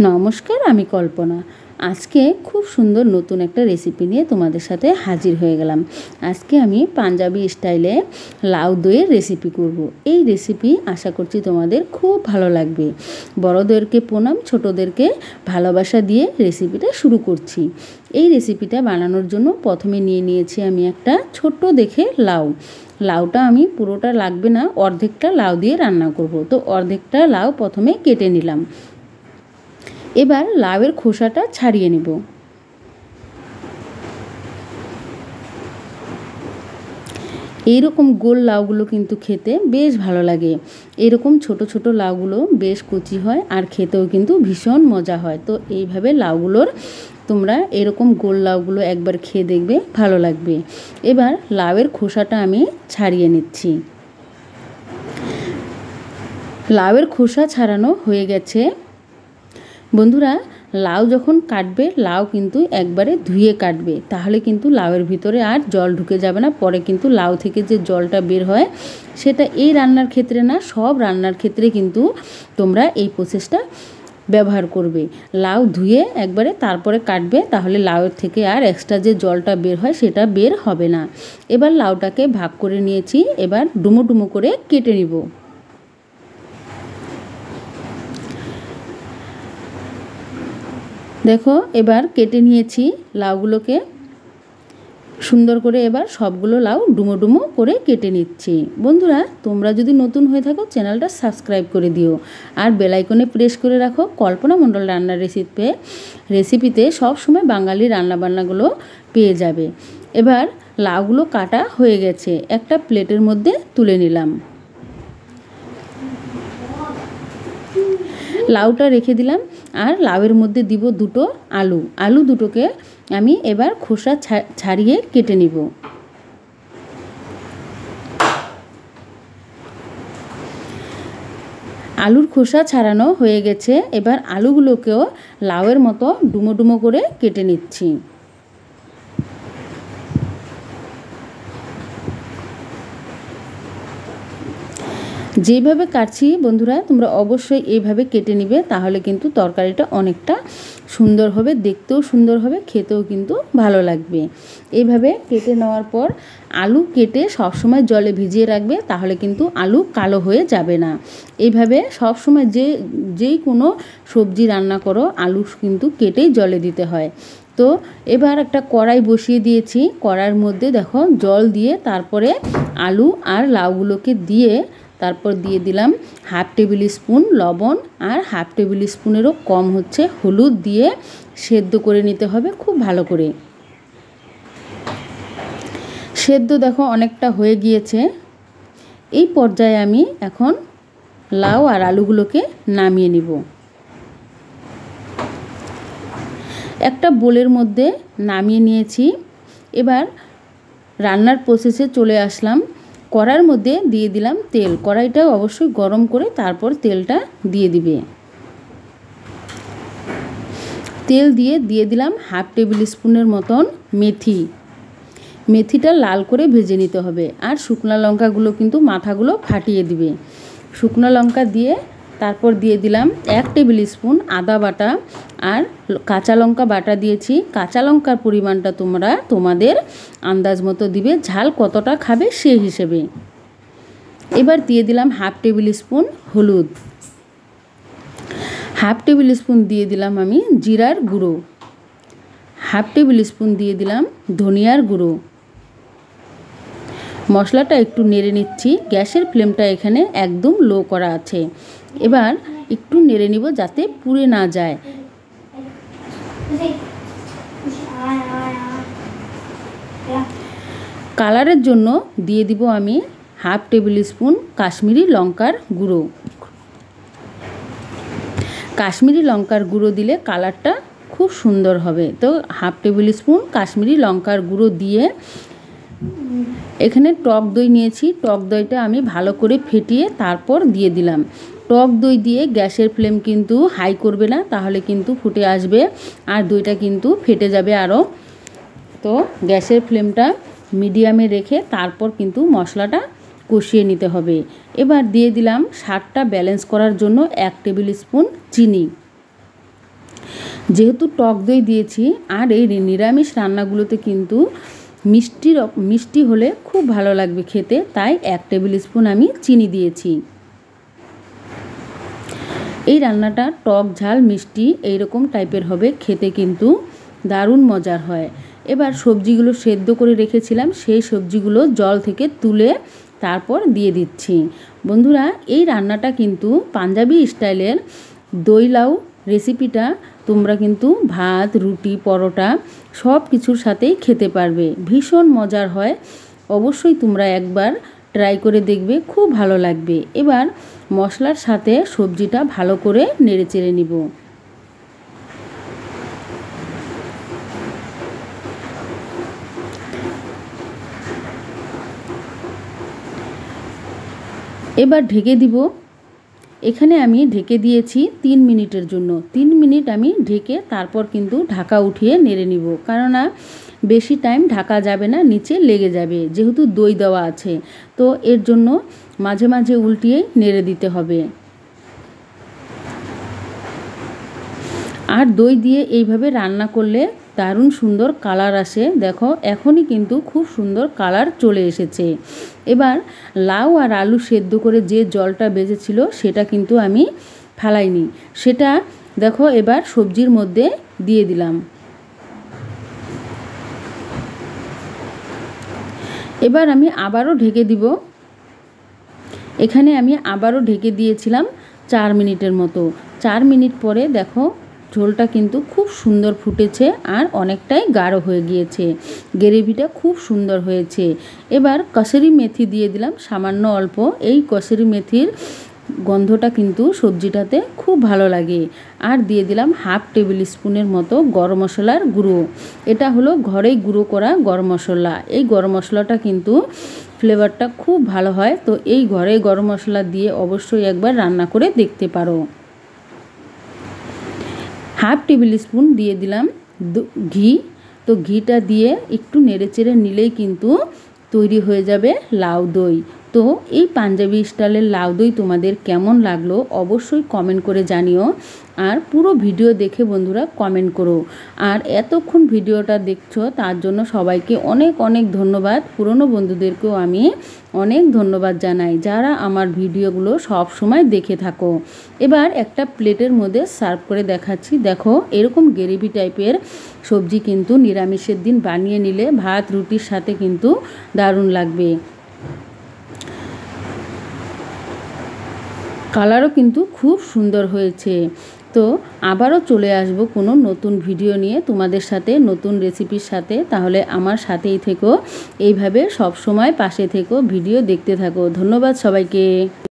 নমস্কার, আমি কল্পনা। আজকে খুব সুন্দর নতুন একটা রেসিপি নিয়ে তোমাদের সাথে হাজির হয়ে গেলাম। আজকে আমি পাঞ্জাবি স্টাইলে লাউ দইয়ের রেসিপি করব। এই রেসিপি আশা করছি তোমাদের খুব ভালো লাগবে। বড়োদেরকে প্রণাম, ছোটোদেরকে ভালোবাসা দিয়ে রেসিপিটা শুরু করছি। এই রেসিপিটা বানানোর জন্য প্রথমে নিয়ে নিয়েছি আমি একটা ছোট্ট দেখে লাউ। লাউটা আমি পুরোটা লাগবে না, অর্ধেকটা লাউ দিয়ে রান্না করব। তো অর্ধেকটা লাউ প্রথমে কেটে নিলাম। এবার লাউয়ের খোসাটা ছাড়িয়ে নেব। এইরকম গোল লাউগুলো কিন্তু খেতে বেশ ভালো লাগে। এরকম ছোট ছোট লাউগুলো বেশ কচি হয় আর খেতেও কিন্তু ভীষণ মজা হয়। তো এইভাবে লাউগুলোর তোমরা এরকম গোল লাউগুলো একবার খেয়ে দেখবে, ভালো লাগবে। এবার লাউয়ের খোসাটা আমি ছাড়িয়ে নিচ্ছি। লাউয়ের খোসা ছাড়ানো হয়ে গেছে। বন্ধুরা, লাউ যখন কাটবে, লাউ কিন্তু একবারে ধুয়ে কাটবে, তাহলে কিন্তু লাউয়ের ভিতরে আর জল ঢুকে যাবে না। পরে কিন্তু লাউ থেকে যে জলটা বের হয় সেটা এই রান্নার ক্ষেত্রে না, সব রান্নার ক্ষেত্রে কিন্তু তোমরা এই প্রসেসটা ব্যবহার করবে। লাউ ধুয়ে একবারে তারপরে কাটবে, তাহলে লাউয়ের থেকে আর এক্সট্রা যে জলটা বের হয় সেটা বের হবে না। এবার লাউটাকে ভাগ করে নিয়েছি, এবার ডুমো ডুমো করে কেটে নিব। দেখো, এবার কেটে নিয়েছি লাউগুলোকে সুন্দর করে। এবার সবগুলো লাউ ডুমো ডুমো করে কেটে নিচ্ছি। বন্ধুরা, তোমরা যদি নতুন হয়ে থাকো চ্যানেলটা সাবস্ক্রাইব করে দিও আর বেল আইকনে প্রেস করে রাখো। কল্পনা মণ্ডল রান্নার রেসিপিতে সবসময় বাঙালি রান্নাবান্নাগুলো পেয়ে যাবে। এবার লাউগুলো কাটা হয়ে গেছে, একটা প্লেটের মধ্যে তুলে নিলাম। লাউটা রেখে দিলাম আর লাউয়ের মধ্যে দিব দুটো আলু দুটোকে আমি এবার খোসা ছাড়িয়ে কেটে নিব। আলুর খোসা ছাড়ানো হয়ে গেছে। এবার আলুগুলোকেও লাউয়ের মতো ডুমো ডুমো করে কেটে নিচ্ছি। যেভাবে কাটছি বন্ধুরা, তোমরা অবশ্যই এইভাবে কেটে নিবে, তাহলে কিন্তু তরকারিটা অনেকটা সুন্দর হবে, দেখতেও সুন্দর হবে, খেতেও কিন্তু ভালো লাগবে। এইভাবে কেটে নেওয়ার পর আলু কেটে সবসময় জলে ভিজিয়ে রাখবে, তাহলে কিন্তু আলু কালো হয়ে যাবে না। এইভাবে সবসময় যেই কোনো সবজি রান্না করো, আলু কিন্তু কেটেই জলে দিতে হয়। তো এবার একটা কড়াই বসিয়ে দিয়েছি। কড়াইয়ের মধ্যে দেখো জল দিয়ে তারপরে আলু আর লাউগুলোকে দিয়ে তারপর দিয়ে দিলাম হাফ টেবিল স্পুন লবণ আর হাফ টেবিল স্পুনেরও কম হচ্ছে হলুদ দিয়ে সেদ্ধ করে নিতে হবে খুব ভালো করে। সেদ্ধ দেখো অনেকটা হয়ে গিয়েছে। এই পর্যায়ে আমি এখন লাউ আর আলুগুলোকে নামিয়ে নিব। একটা বোলের মধ্যে নামিয়ে নিয়েছি। এবার রান্নার প্রসেসে চলে আসলাম। কড়াইয়ের মধ্যে দিয়ে দিলাম তেল। কড়াইটা অবশ্যই গরম করে তারপর তেলটা দিয়ে দিবে। তেল দিয়ে দিলাম হাফ টেবিল স্পুনের মতন মেথিটা লাল করে ভেজে নিতে হবে। আর শুকনো লঙ্কাগুলো কিন্তু মাথাগুলো ফাটিয়ে দিবে। শুকনো লঙ্কা দিয়ে তারপর দিয়ে দিলাম 1 টেবিল স্পুন আদা বাটা আর কাঁচা লঙ্কা বাটা দিয়েছি। কাঁচা লঙ্কার পরিমাণটা তোমরা তোমাদের আন্দাজ মতো দিবে, ঝাল কতটা খাবে সেই হিসেবে। এবার দিয়ে দিলাম হাফ টেবিল স্পুন হলুদ, হাফ টেবিল স্পুন দিয়ে দিলাম আমি জিরার গুঁড়ো, হাফ টেবিল স্পুন দিয়ে দিলাম ধনিয়ার গুঁড়ো। মশলাটা একটু নেড়ে নিচ্ছি। গ্যাসের ফ্লেমটা এখানে একদম লো করা আছে। এবার একটু নেড়ে নিব যাতে পুড়ে না যায়। কালারের জন্য দিয়ে দিব আমি হাফ টেবিল স্পুন কাশ্মীরি লঙ্কার গুঁড়ো। কাশ্মীরি লঙ্কার গুঁড়ো দিলে কালারটা খুব সুন্দর হবে। তো হাফ টেবিল স্পুন কাশ্মীরি লঙ্কার গুঁড়ো দিয়ে এখানে টক দই নিয়েছি। টক দইটা আমি ভালো করে ফেটিয়ে তারপর দিয়ে দিলাম। টক দই দিয়ে গ্যাসের ফ্লেম কিন্তু হাই করবে না, তাহলে কিন্তু ফুটে আসবে আর দইটা কিন্তু ফেটে যাবে আরও। তো গ্যাসের ফ্লেমটা মিডিয়ামে রেখে তারপর কিন্তু মশলাটা কষিয়ে নিতে হবে। এবার দিয়ে দিলাম স্বাদটা ব্যালেন্স করার জন্য 1 টেবিল স্পুন চিনি। যেহেতু টক দই দিয়েছি আর এই নিরামিষ রান্নাগুলোতে কিন্তু মিষ্টি হলে খুব ভালো লাগবে খেতে, তাই 1 টেবিল স্পুন আমি চিনি দিয়েছি। এই রান্নাটা টক ঝাল মিষ্টি এইরকম টাইপের হবে, খেতে কিন্তু দারুণ মজার হয়। এবার সবজিগুলো সেদ্ধ করে রেখেছিলাম, সেই সবজিগুলো জল থেকে তুলে তারপর দিয়ে দিচ্ছি। বন্ধুরা, এই রান্নাটা কিন্তু পাঞ্জাবি স্টাইলের দই লাউ রেসিপিটা তোমরা কিন্তু ভাত, রুটি, পরোটা সব কিছুর সাথেই খেতে পারবে, ভীষণ মজার হয়। অবশ্যই তোমরা একবার ট্রাই করে দেখবে, খুব ভালো লাগবে। এবার মশলার সাথে সবজিটা ভালো করে নেড়েচেড়ে নিব। এবার ঢেকে দিব। এখানে আমি ঢেকে দিয়েছি 3 মিনিটের জন্য। 3 মিনিট আমি ঢেকে তারপর কিন্তু ঢাকা উঠিয়ে নেড়ে নিব, কেননা বেশি টাইম ঢাকা যাবে না, নিচে লেগে যাবে, যেহেতু দই দেওয়া আছে। তো এর জন্য মাঝে মাঝে উল্টিয়ে নেড়ে দিতে হবে। আর দই দিয়ে এইভাবে রান্না করলে দারুণ সুন্দর কালার আসে। দেখো, এখনই কিন্তু খুব সুন্দর কালার চলে এসেছে। এবার লাউ আর আলু সেদ্ধ করে যে জলটা বেঁচেছিল সেটা কিন্তু আমি ফেলাইনি, সেটা দেখো এবার সবজির মধ্যে দিয়ে দিলাম। এবার আমি আবারও ঢেকে দিব। এখানে আমি আবারও ঢেকে দিয়েছিলাম 4 মিনিটের মতো। 4 মিনিট পরে দেখো ঝোলটা কিন্তু খুব সুন্দর ফুটেছে আর অনেকটাই গাঢ় হয়ে গিয়েছে, গ্রেভিটা খুব সুন্দর হয়েছে। এবার কসুরি মেথি দিয়ে দিলাম সামান্য অল্প। এই কসুরি মেথির গন্ধটা কিন্তু সবজিটাতে খুব ভালো লাগে। আর দিয়ে দিলাম 1/2 টেবিল স্পুনের মতো গরম মশলার গুঁড়ো। এটা হলো ঘরেই গুঁড়ো করা গরম মশলা। এই গরম মশলাটা কিন্তু ফ্লেভারটা খুব ভালো হয়। তো এই ঘরে গরম মশলা দিয়ে অবশ্যই একবার রান্না করে দেখতে পারো। 1/2 টেবিল স্পুন দিয়ে দিলাম ঘি। তো ঘিটা দিয়ে একটু নেড়েচেড়ে নিলেই কিন্তু তৈরি হয়ে যাবে লাউ দই। তো এই পাঞ্জাবি স্টাইলের লাউ দই তোমাদের কেমন লাগলো অবশ্যই কমেন্ট করে জানিও। আর পুরো ভিডিও দেখে বন্ধুরা কমেন্ট করো। আর এতক্ষণ ভিডিওটা দেখছো তার জন্য সবাইকে অনেক অনেক ধন্যবাদ। পুরনো বন্ধুদেরকেও আমি অনেক ধন্যবাদ জানাই, যারা আমার ভিডিওগুলো সব সময় দেখে থাকো। এবার একটা প্লেটের মধ্যে সার্ভ করে দেখাচ্ছি। দেখো, এরকম গ্রেভি টাইপের সবজি কিন্তু নিরামিষের দিন বানিয়ে নিলে ভাত রুটির সাথে কিন্তু দারুণ লাগবে। কালারও কিন্তু খুব সুন্দর হয়েছে। তো আবারও চলে আসব কোনো নতুন ভিডিও নিয়ে তোমাদের সাথে, নতুন রেসিপির সাথে। তাহলে আমার সাথেই থেকো, এইভাবে সব সময় পাশে থেকো, ভিডিও দেখতে থাকো। ধন্যবাদ সবাইকে।